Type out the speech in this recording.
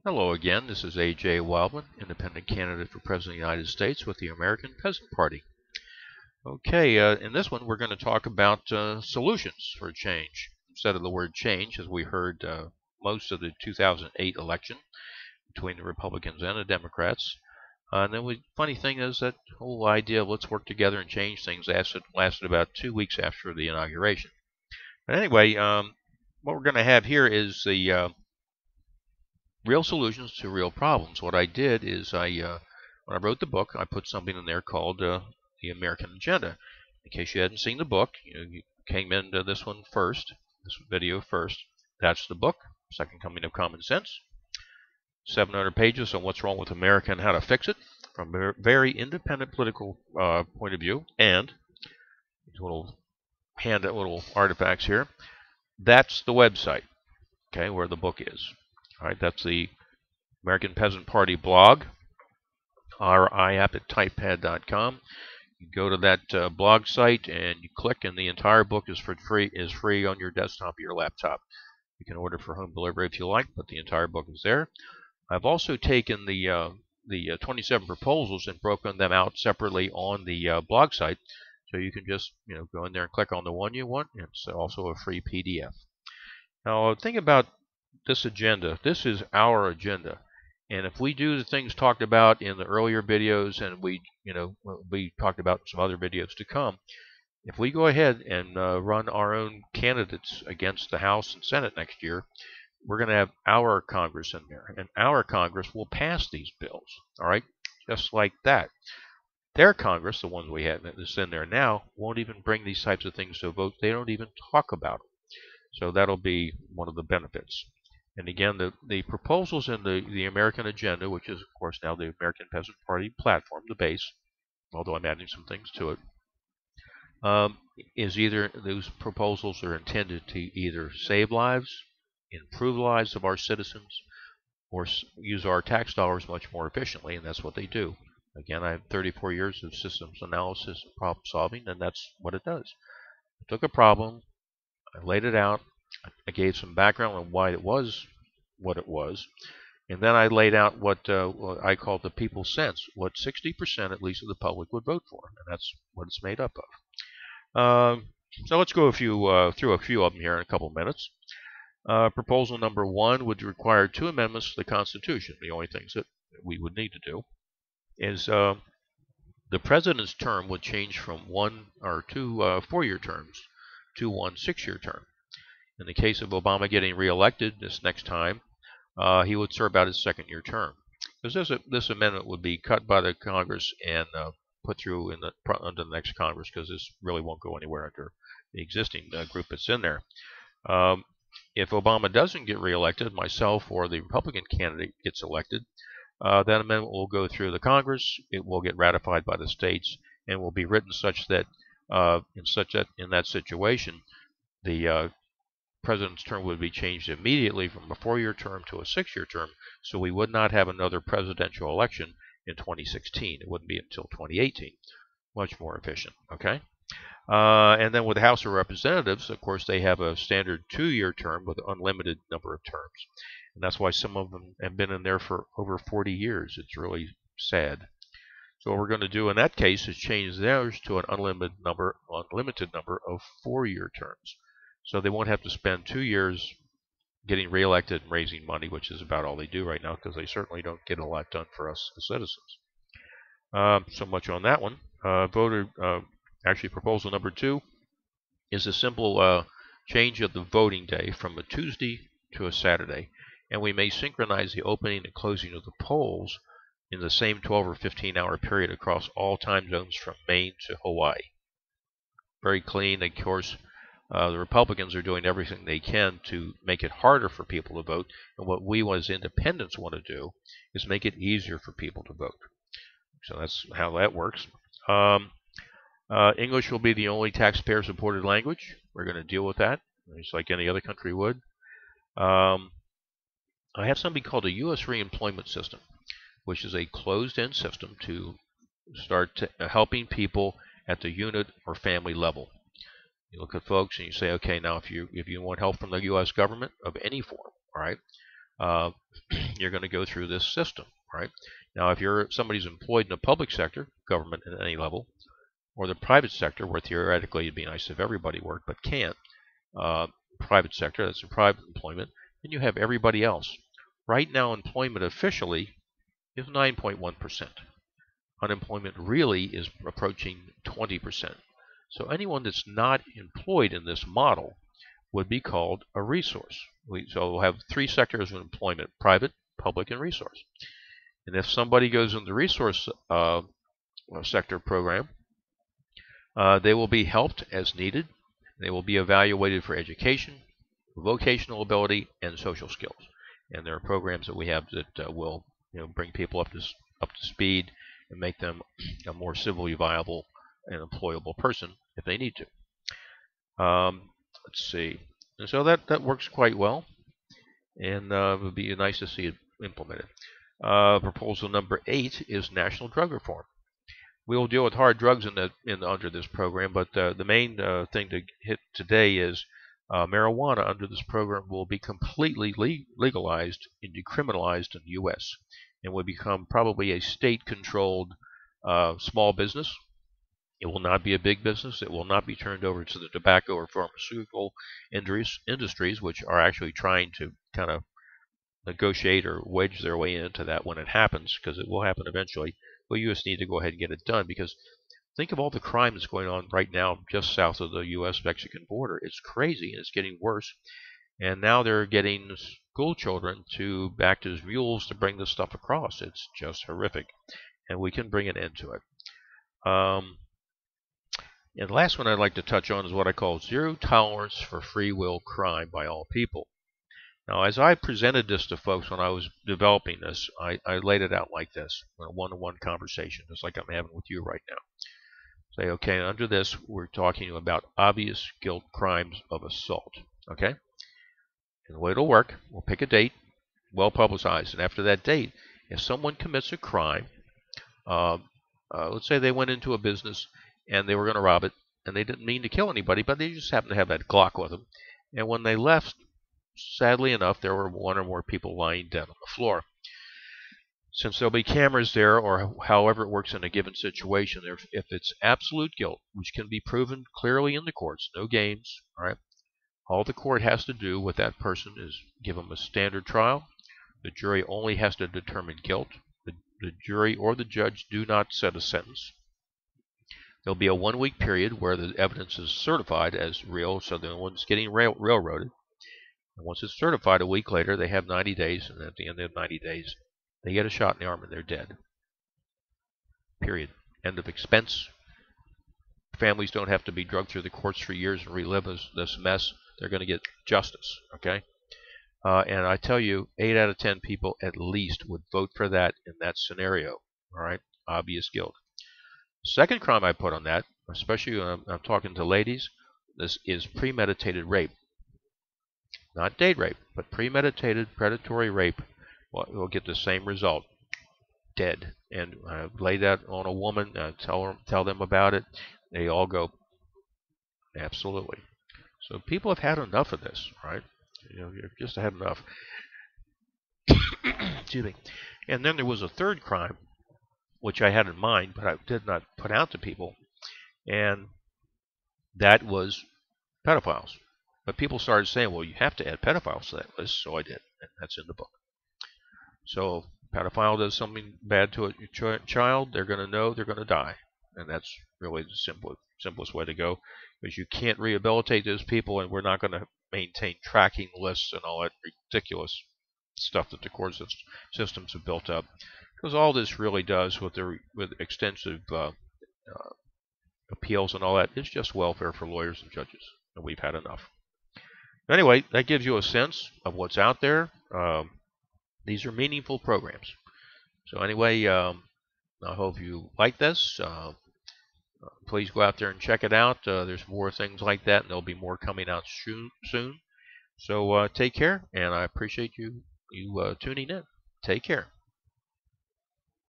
Hello again, this is A.J. Wildman, independent candidate for President of the United States with the American Peasant Party. Okay, in this one we're going to talk about solutions for change, instead of the word change, as we heard most of the 2008 election between the Republicans and the Democrats. And then funny thing is that whole idea of let's work together and change things lasted about 2 weeks after the inauguration. But anyway, what we're going to have here is the real solutions to real problems. What I did is when I wrote the book, I put something in there called the American Agenda. In case you hadn't seen the book, you came into this video first. That's the book, Second Coming of Common Sense. 700 pages on what's wrong with America and how to fix it from a very independent political point of view. And these little artifacts here. That's the website, okay, where the book is. All right, that's the American Peasant Party blog, RIAP at typepad.com. You go to that blog site and you click, and the entire book is free on your desktop or your laptop. You can order for home delivery if you like, but the entire book is there. I've also taken the 27 proposals and broken them out separately on the blog site, so you can just go in there and click on the one you want. It's also a free PDF. Now, think about this agenda. This is our agenda, and if we do the things talked about in the earlier videos, and we talked about some other videos to come, if we go ahead and run our own candidates against the House and Senate next year, we're going to have our Congress in there, and our Congress will pass these bills. All right, just like that. Their Congress, the ones we have that's in there now, won't even bring these types of things to a vote. They don't even talk about them. So that'll be one of the benefits. And again, the proposals in the American Agenda, which is, of course, now the American Peasant Party platform, the base, although I'm adding some things to it, is either those proposals are intended to either save lives, improve the lives of our citizens, or use our tax dollars much more efficiently, and that's what they do. Again, I have 34 years of systems analysis and problem solving, and that's what it does. I took a problem, I laid it out, I gave some background on why it was what it was, and then I laid out what I call the people's sense, what 60% at least of the public would vote for, and that's what it's made up of. So let's go through a few of them here in a couple of minutes. Proposal number 1 would require 2 amendments to the Constitution. The only things that we would need to do is the president's term would change from 1 or 2 4-year terms to 1 6-year term. In the case of Obama getting reelected this next time, he would serve out his 2nd-year term. Because this amendment would be cut by the Congress and put through under the next Congress, because this really won't go anywhere under the existing group that's in there. If Obama doesn't get reelected, myself or the Republican candidate gets elected, that amendment will go through the Congress. It will get ratified by the states, and will be written such that in that situation, the president's term would be changed immediately from a 4-year term to a 6-year term, so we would not have another presidential election in 2016. It wouldn't be until 2018. Much more efficient, okay? And then with the House of Representatives, of course, they have a standard 2-year term with an unlimited number of terms. And that's why some of them have been in there for over 40 years. It's really sad. So what we're going to do in that case is change theirs to an unlimited number of 4-year terms. So they won't have to spend 2 years getting reelected and raising money, which is about all they do right now, because they certainly don't get a lot done for us as citizens. So much on that one. Actually, proposal number 2 is a simple change of the voting day from a Tuesday to a Saturday, and we may synchronize the opening and closing of the polls in the same 12 or 15-hour period across all time zones from Maine to Hawaii. Very clean. Of course, the Republicans are doing everything they can to make it harder for people to vote, and what we as independents want to do is make it easier for people to vote. So that's how that works. English will be the only taxpayer-supported language. We're going to deal with that, just like any other country would. I have something called a U.S. reemployment system, which is a closed-end system to start helping people at the unit or family level. You look at folks and you say, okay, now if you want help from the U.S. government of any form, all right, uh, you're going to go through this system, right? Now, if you're somebody's employed in the public sector, government at any level, or the private sector, where theoretically it'd be nice if everybody worked but can't, private sector, that's a private employment, and you have everybody else. Right now, employment officially is 9.1%. Unemployment really is approaching 20%. So anyone that's not employed in this model would be called a resource. So we'll have three sectors of employment: private, public, and resource. And if somebody goes in the resource sector program, they will be helped as needed. They will be evaluated for education, vocational ability, and social skills. And there are programs that we have that will bring people up to speed and make them a more civilly viable and employable person if they need to. Let's see. And so that works quite well, and it would be nice to see it implemented. Proposal number 8 is national drug reform. We will deal with hard drugs under this program, but the main thing to hit today is marijuana under this program will be completely legalized and decriminalized in the U.S. and will become probably a state-controlled small business. It will not be a big business. It will not be turned over to the tobacco or pharmaceutical industries, which are actually trying to kind of negotiate or wedge their way into that when it happens, because it will happen eventually. But you just need to go ahead and get it done, because think of all the crime that's going on right now just south of the U.S.-Mexican border. It's crazy, and it's getting worse. And now they're getting school children to act as mules to bring this stuff across. It's just horrific, and we can bring an end to it. And the last one I'd like to touch on is what I call zero tolerance for free will crime by all people. Now, as I presented this to folks when I was developing this, I laid it out like this in a one-to-one conversation, just like I'm having with you right now. Say, okay, under this, we're talking about obvious guilt crimes of assault. Okay? And the way it'll work, we'll pick a date, well publicized, and after that date, if someone commits a crime, let's say they went into a business and they were going to rob it, and they didn't mean to kill anybody, but they just happened to have that Glock with them, and when they left, sadly enough, there were one or more people lying dead on the floor. Since there'll be cameras there, or however it works in a given situation, if it's absolute guilt, which can be proven clearly in the courts, no games, all right, all the court has to do with that person is give them a standard trial. The jury only has to determine guilt. The jury or the judge do not set a sentence. There'll be a 1-week period where the evidence is certified as real, so no one's getting railroaded. And once it's certified, a week later, they have 90 days, and at the end of 90 days, they get a shot in the arm and they're dead. Period. End of expense. Families don't have to be drugged through the courts for years and relive this mess. They're going to get justice, okay? And I tell you, 8 out of 10 people at least would vote for that in that scenario, all right? Obvious guilt. Second crime I put on that, especially when I'm talking to ladies, this is premeditated rape. Not date rape, but premeditated predatory rape will get the same result. Dead. And lay that on a woman, tell them about it. They all go, absolutely. So people have had enough of this, right? You've just had enough. Excuse me. And then there was a third crime, which I had in mind, but I did not put out to people, and that was pedophiles. But people started saying, well, you have to add pedophiles to that list, so I did, and that's in the book. So pedophile does something bad to a child, they're going to know they're going to die, and that's really the simplest way to go, because you can't rehabilitate those people, and we're not going to maintain tracking lists and all that ridiculous stuff that the court systems have built up, because all this really does with extensive appeals and all that is just welfare for lawyers and judges, and we've had enough. Anyway, that gives you a sense of what's out there. These are meaningful programs. So anyway, I hope you like this. Please go out there and check it out. There's more things like that, and there'll be more coming out soon. So take care, and I appreciate you tuning in. Take care.